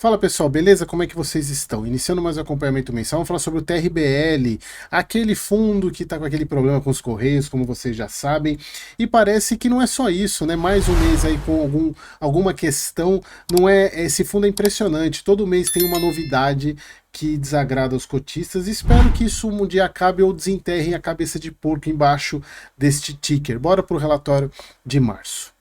Fala pessoal, beleza? Como é que vocês estão? Iniciando mais um acompanhamento mensal, vamos falar sobre o TRBL, aquele fundo que está com aquele problema com os Correios, como vocês já sabem, e parece que não é só isso, né? Mais um mês aí com alguma questão, não é? Esse fundo é impressionante, todo mês tem uma novidade que desagrada os cotistas. Espero que isso um dia acabe ou desenterrem a cabeça de porco embaixo deste ticker. Bora para o relatório de março.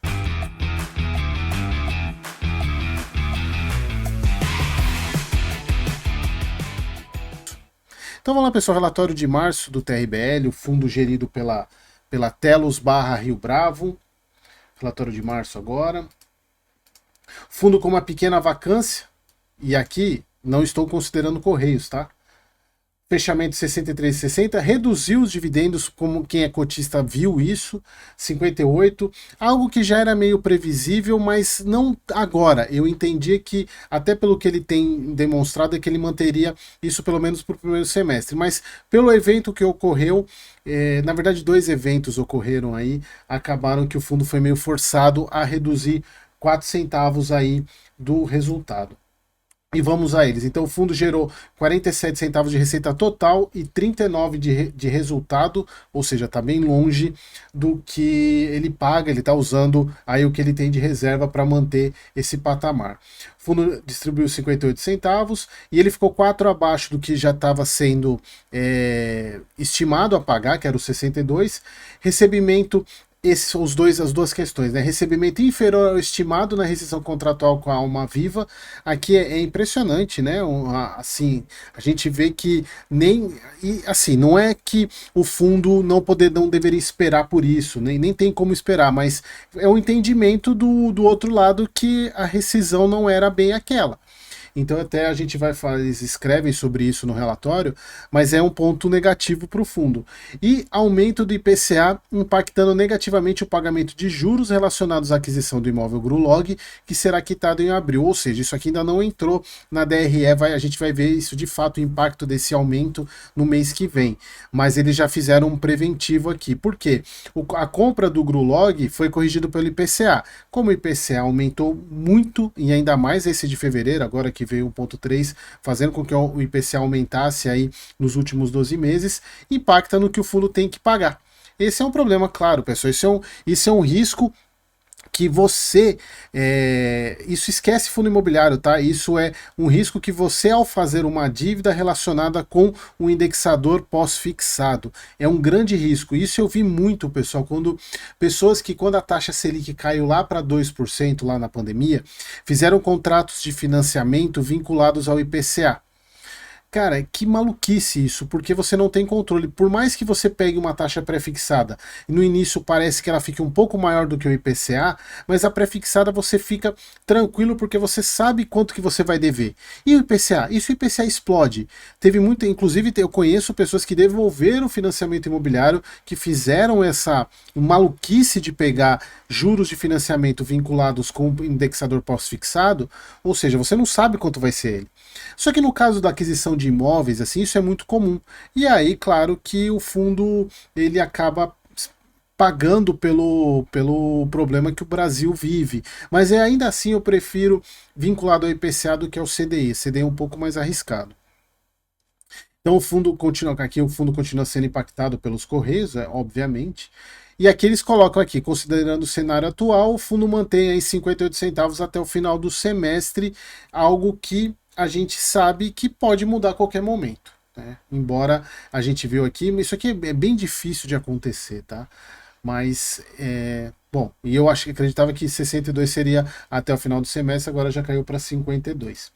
Então vamos lá, pessoal, relatório de março do TRBL, o fundo gerido pela Telos barra Rio Bravo. Relatório de março agora. Fundo com uma pequena vacância, e aqui não estou considerando Correios, tá? Fechamento 63,60, reduziu os dividendos, como quem é cotista viu isso, 58, algo que já era meio previsível, mas não agora. Eu entendi que, até pelo que ele tem demonstrado, é que ele manteria isso pelo menos para o primeiro semestre, mas pelo evento que ocorreu, na verdade 2 eventos ocorreram aí, acabaram que o fundo foi meio forçado a reduzir 4 centavos aí do resultado. E vamos a eles. Então o fundo gerou 47 centavos de receita total e 39 de resultado, ou seja, está bem longe do que ele paga, ele está usando aí o que ele tem de reserva para manter esse patamar. O fundo distribuiu 58 centavos e ele ficou 4 abaixo do que já estava sendo estimado a pagar, que era o 62. Recebimento, esses são as duas questões, né? Recebimento inferior ao estimado na rescisão contratual com a Alma Viva. Aqui é impressionante, né? Assim, a gente vê que nem. E, assim, não é que o fundo não deveria esperar por isso, nem tem como esperar, mas é o entendimento do outro lado que a rescisão não era bem aquela. Então até a gente vai falar, eles escrevem sobre isso no relatório, mas é um ponto negativo para o fundo. E aumento do IPCA impactando negativamente o pagamento de juros relacionados à aquisição do imóvel Grulog, que será quitado em abril. Ou seja, isso aqui ainda não entrou na DRE, a gente vai ver isso de fato, o impacto desse aumento no mês que vem. Mas eles já fizeram um preventivo aqui. Por quê? A compra do Grulog foi corrigido pelo IPCA. Como o IPCA aumentou muito, e ainda mais esse de fevereiro, agora que veio 1,3, fazendo com que o IPCA aumentasse aí nos últimos 12 meses, impacta no que o fundo tem que pagar. Esse é um problema, claro, pessoal, isso é um risco que você, isso esquece fundo imobiliário, tá? Isso é um risco que você, ao fazer uma dívida relacionada com um indexador pós-fixado, é um grande risco. Isso eu vi muito, pessoal, quando a taxa Selic caiu lá para 2% lá na pandemia, fizeram contratos de financiamento vinculados ao IPCA. Cara, que maluquice isso, porque você não tem controle. Por mais que você pegue uma taxa pré-fixada, e no início parece que ela fique um pouco maior do que o IPCA, mas a pré-fixada você fica tranquilo porque você sabe quanto que você vai dever. E o IPCA? Isso o IPCA explode. Teve muito, inclusive eu conheço pessoas que devolveram o financiamento imobiliário, que fizeram essa maluquice de pegar juros de financiamento vinculados com o indexador pós-fixado, ou seja, você não sabe quanto vai ser ele. Só que no caso da aquisição de imóveis, assim, isso é muito comum. E aí, claro que o fundo ele acaba pagando pelo problema que o Brasil vive. Mas ainda assim eu prefiro vinculado ao IPCA do que ao CDI. CDI é um pouco mais arriscado. Então o fundo continua sendo impactado pelos Correios, obviamente. E aqui eles colocam aqui, considerando o cenário atual, o fundo mantém aí 58 centavos até o final do semestre, algo que a gente sabe que pode mudar a qualquer momento, né? Embora a gente viu aqui, isso aqui é bem difícil de acontecer, tá? Mas, bom, e eu acreditava que 62 seria até o final do semestre, agora já caiu para 52.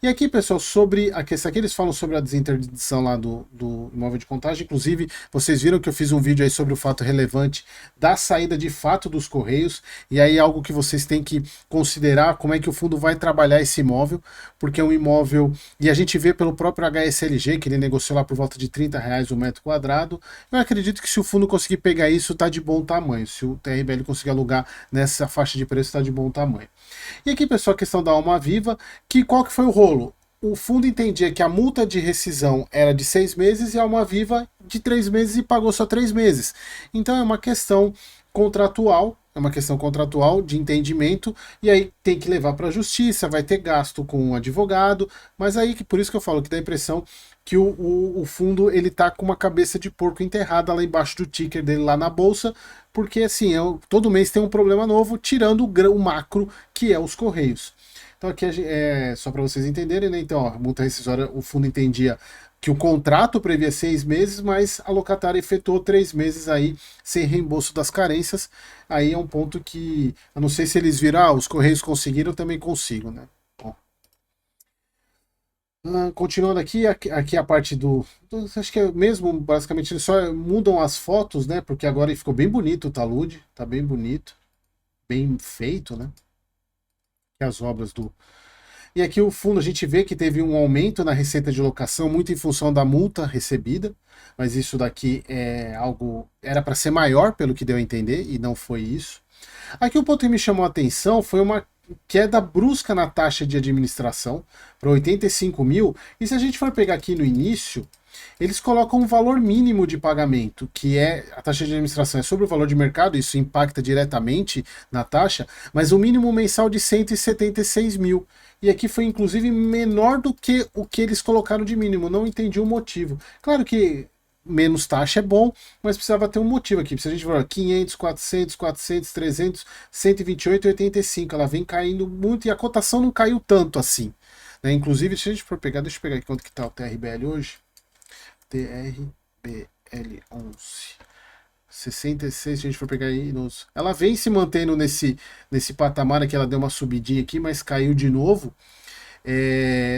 E aqui, pessoal, sobre a questão, aqui eles falam sobre a desinterdição lá do imóvel de contagem. Inclusive, vocês viram que eu fiz um vídeo aí sobre o fato relevante da saída de fato dos Correios, e aí algo que vocês têm que considerar, como é que o fundo vai trabalhar esse imóvel, porque é um imóvel, e a gente vê pelo próprio HSLG, que ele negociou lá por volta de R$ 30 o metro quadrado. Eu acredito que se o fundo conseguir pegar isso, tá de bom tamanho. Se o TRBL conseguir alugar nessa faixa de preço, está de bom tamanho. E aqui, pessoal, a questão da Alma Viva, qual que foi o rolo? O fundo entendia que a multa de rescisão era de 6 meses e a Alma Viva de 3 meses e pagou só 3 meses. Então é uma questão contratual, uma questão contratual de entendimento, e aí tem que levar para a justiça, vai ter gasto com um advogado, mas aí por isso que eu falo que dá a impressão que o fundo ele tá com uma cabeça de porco enterrada lá embaixo do ticker dele lá na bolsa, porque assim, todo mês tem um problema novo, tirando o macro, que é os Correios. Então aqui é só para vocês entenderem, né? Então, ó, multa rescisória, o fundo entendia que o contrato previa 6 meses, mas a locatária efetuou 3 meses aí sem reembolso das carências. Aí é um ponto que, eu não sei se eles viram, os Correios conseguiram, eu também consigo, né? Bom. Continuando aqui a parte acho que é mesmo, basicamente, eles só mudam as fotos, né? Porque agora ficou bem bonito o talude, tá bem bonito, bem feito, né? As obras do. E aqui o fundo a gente vê que teve um aumento na receita de locação, muito em função da multa recebida, mas isso daqui é algo. Era para ser maior, pelo que deu a entender, e não foi isso. Aqui o ponto que me chamou a atenção foi uma queda brusca na taxa de administração para 85 mil, e se a gente for pegar aqui no início, eles colocam um valor mínimo de pagamento, que é a taxa de administração é sobre o valor de mercado, isso impacta diretamente na taxa, mas o mínimo mensal de 176 mil. E aqui foi inclusive menor do que o que eles colocaram de mínimo, não entendi o motivo. Claro que menos taxa é bom, mas precisava ter um motivo aqui. Se a gente for 500, 400, 400, 300, 128, 85, ela vem caindo muito e a cotação não caiu tanto assim. Né? Inclusive, se a gente for pegar, deixa eu pegar aqui quanto que está o TRBL hoje. TRBL 11. 66, se a gente for pegar aí ela vem se mantendo nesse patamar aqui, ela deu uma subidinha aqui, mas caiu de novo.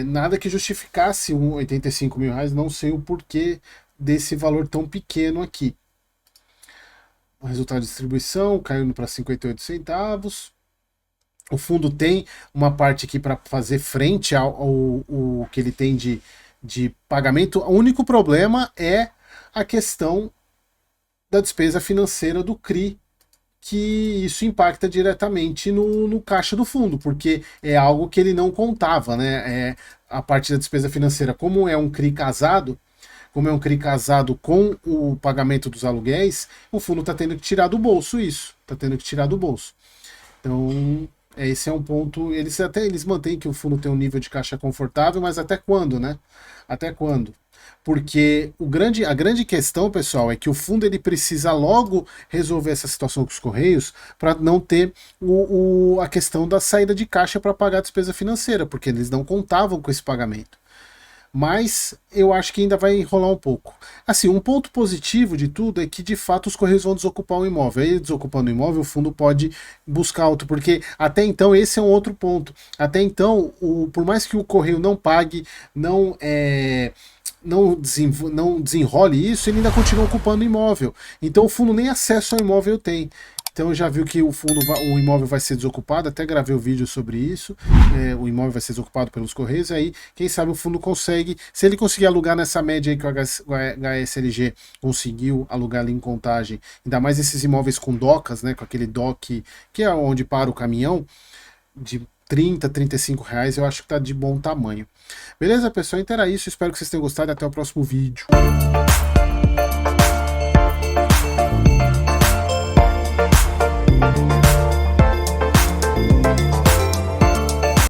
Nada que justificasse 85 mil reais, não sei o porquê desse valor tão pequeno aqui. O resultado de distribuição caiu para 58 centavos. O fundo tem uma parte aqui para fazer frente ao que ele tem de pagamento. O único problema é a questão da despesa financeira do CRI, que isso impacta diretamente no caixa do fundo, porque é algo que ele não contava, né? A parte da despesa financeira, como é um CRI casado, com o pagamento dos aluguéis, o fundo está tendo que tirar do bolso isso, está tendo que tirar do bolso. Então, esse é um ponto. Eles mantêm que o fundo tem um nível de caixa confortável, mas até quando, né? Até quando? Porque a grande questão, pessoal, é que o fundo ele precisa logo resolver essa situação com os Correios para não ter a questão da saída de caixa para pagar a despesa financeira, porque eles não contavam com esse pagamento. Mas eu acho que ainda vai enrolar um pouco. Assim, um ponto positivo de tudo é que de fato os Correios vão desocupar o imóvel. Aí, desocupando o imóvel, o fundo pode buscar outro, porque até então esse é um outro ponto. Até então, por mais que o Correio não pague, não desenrole isso, ele ainda continua ocupando o imóvel. Então o fundo nem acesso ao imóvel tem. Então já viu que o imóvel vai ser desocupado, até gravei o vídeo sobre isso. O imóvel vai ser desocupado pelos Correios, aí quem sabe o fundo consegue, se ele conseguir alugar nessa média aí que o HSLG conseguiu alugar ali em Contagem, ainda mais esses imóveis com docas, né, com aquele dock que é onde para o caminhão, de 30, 35 reais, eu acho que tá de bom tamanho. Beleza, pessoal? Então era isso, espero que vocês tenham gostado e até o próximo vídeo.